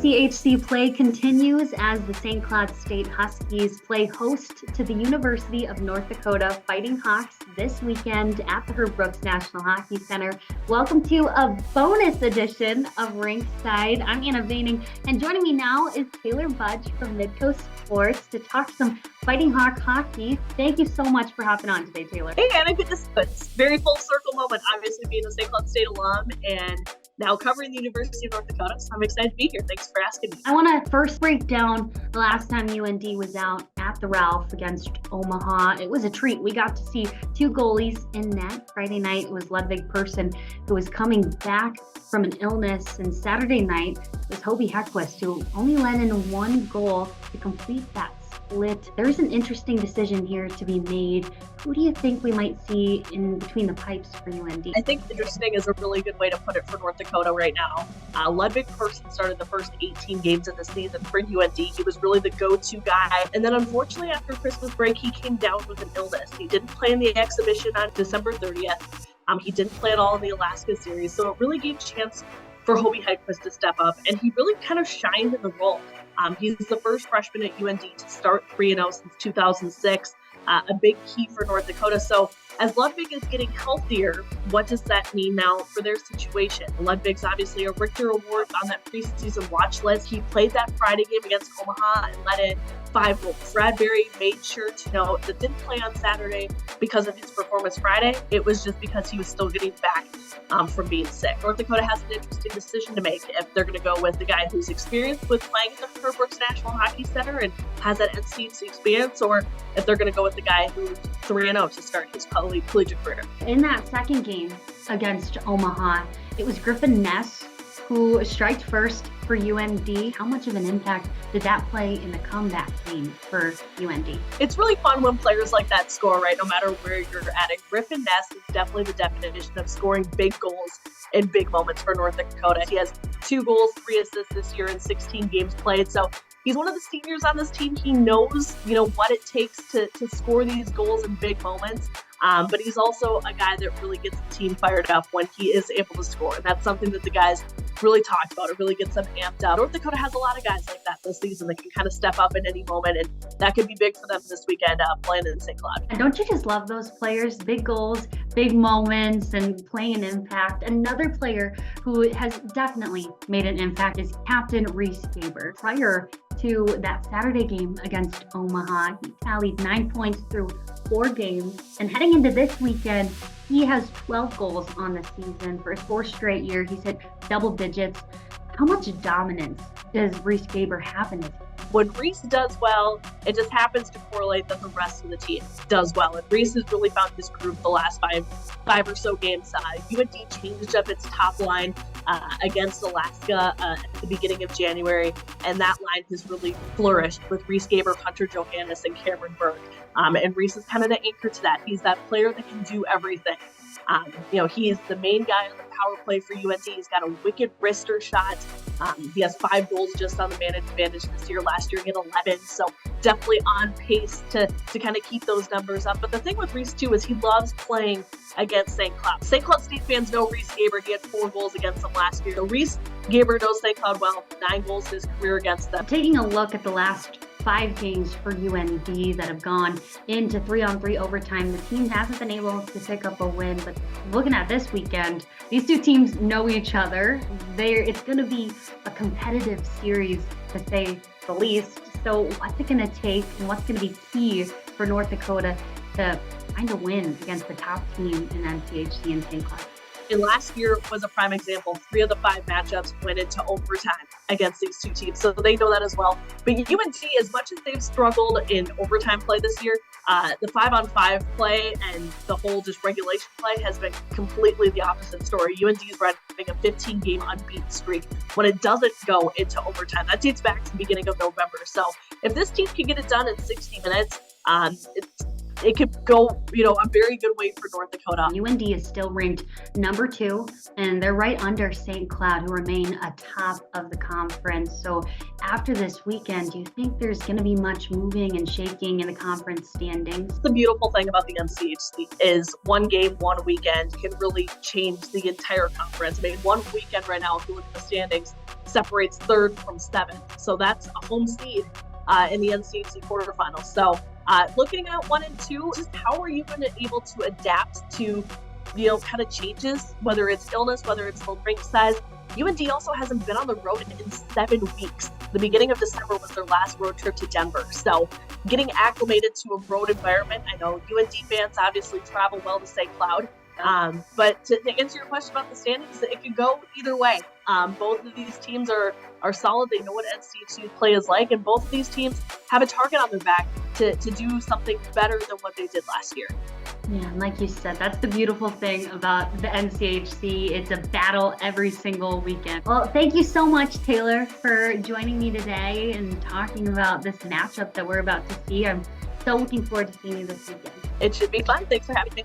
SCHC play continues as the St. Cloud State Huskies play host to the University of North Dakota Fighting Hawks this weekend at the Herb Brooks National Hockey Center. Welcome to a bonus edition of Rinkside. I'm Anna Vaining, and joining me now is Taylor Budge from Midcoast Sports to talk some Fighting Hawk hockey. Thank you so much for hopping on today, Taylor. Hey, Anna, it's a very full circle moment, obviously being a St. Cloud State alum and now covering the University of North Dakota, so I'm excited to be here. Thanks for asking me. I want to first break down the last time UND was out at the Ralph against Omaha. It was a treat. We got to see two goalies in net. Friday night, it was Ludwig Persson, who was coming back from an illness, and Saturday night it was Hobie Heckquist, who only let in one goal to complete that split. There's an interesting decision here to be made. Who do you think we might see in between the pipes for UND? I think interesting is a really good way to put it for North Dakota right now. Ludwig Persson started the first 18 games of the season for UND. He was really the go-to guy. And then unfortunately after Christmas break, he came down with an illness. He didn't play in the exhibition on December 30th. He didn't play at all in the Alaska series. So it really gave a chance for Hobie Heckquist to step up, and he really kind of shined in the role. He's the first freshman at UND to start 3-0 since 2006, a big key for North Dakota. So as Ludwig is getting healthier, what does that mean now for their situation? Ludwig's obviously a Richter Award on that preseason watch list. He played that Friday game against Omaha and let in 5 goals. Brad Berry made sure to note that didn't play on Saturday because of his performance Friday. It was just because he was still getting back from being sick. North Dakota has an interesting decision to make if they're going to go with the guy who's experienced with playing at the Herb Brooks National Hockey Center and has that NCHC experience, or if they're going to go with the guy who's 3-0 to start his collegiate career. In that second game against Omaha, it was Griffin Ness who striked first for UND. How much of an impact did that play in the comeback game for UND? It's really fun when players like that score, right? No matter where you're at it. Griffin Ness is definitely the definition of scoring big goals in big moments for North Dakota. He has 2 goals, 3 assists this year in 16 games played. So he's one of the seniors on this team. He knows, what it takes to score these goals in big moments. But he's also a guy that really gets the team fired up when he is able to score. And that's something that the guys really talked about. It really gets them amped up. North Dakota has a lot of guys like that this season that can kind of step up at any moment. And that could be big for them this weekend playing in St. Cloud. And don't you just love those players? Big goals, big moments, and playing an impact. Another player who has definitely made an impact is Captain Reese Gaber. Prior to that Saturday game against Omaha, he tallied 9 points through 4 games. And heading into this weekend, he has 12 goals on the season. For his 4th straight year, he's hit double digits. How much dominance does Reese Gaber have in his team? When Reese does well, it just happens to correlate that the rest of the team does well. And Reese has really found his groove the last five or so games. UND changed up its top line against Alaska at the beginning of January, and that line has really flourished with Reese Gaber, Hunter Johannes, and Cameron Berg. And Reese is kind of the anchor to that. He's that player that can do everything. He is the main guy on the power play for UND. He's got a wicked wrister shot. He has 5 goals just on the man advantage this year. Last year he had 11, so definitely on pace to kind of keep those numbers up. But the thing with Reese too is he loves playing against St. Cloud. St. Cloud State fans know Reese Gaber. He had 4 goals against them last year. So Reese Gaber knows St. Cloud well. 9 goals in his career against them. Taking a look at the last 5 games for UND that have gone into 3-on-3 overtime, the team hasn't been able to pick up a win. But looking at this weekend, these two teams know each other. It's going to be a competitive series, to say the least. So what's it going to take, and what's going to be key for North Dakota to find a win against the top team in NCHC and St. Cloud? And last year was a prime example. 3 of the 5 matchups went into overtime against these two teams, so they know that as well. But UND, as much as they've struggled in overtime play this year, the 5-on-5 play and the whole just regulation play has been completely the opposite story. UND is running a 15-game unbeaten streak when it doesn't go into overtime. That dates back to the beginning of November. So if this team can get it done in 60 minutes, it could go, a very good way for North Dakota. UND is still ranked number 2, and they're right under St. Cloud, who remain atop of the conference. So after this weekend, do you think there's going to be much moving and shaking in the conference standings? The beautiful thing about the NCHC is one game, one weekend can really change the entire conference. I mean, one weekend right now, if you look at the standings, separates third from seventh. So that's a home seed in the NCHC quarterfinals. So looking at 1 and 2, just how are you going to able to adapt to, kind of changes, whether it's illness, whether it's the rink size. UND also hasn't been on the road in 7 weeks. The beginning of December was their last road trip to Denver. So getting acclimated to a road environment, I know UND fans obviously travel well to St. Cloud. But to answer your question about the standings, it could go either way. Both of these teams are solid. They know what NCHC play is like, and both of these teams have a target on their back to do something better than what they did last year. Yeah, and like you said, that's the beautiful thing about the NCHC. It's a battle every single weekend. Well, thank you so much, Taylor, for joining me today and talking about this matchup that we're about to see. I'm so looking forward to seeing you this weekend. It should be fun. Thanks for having me.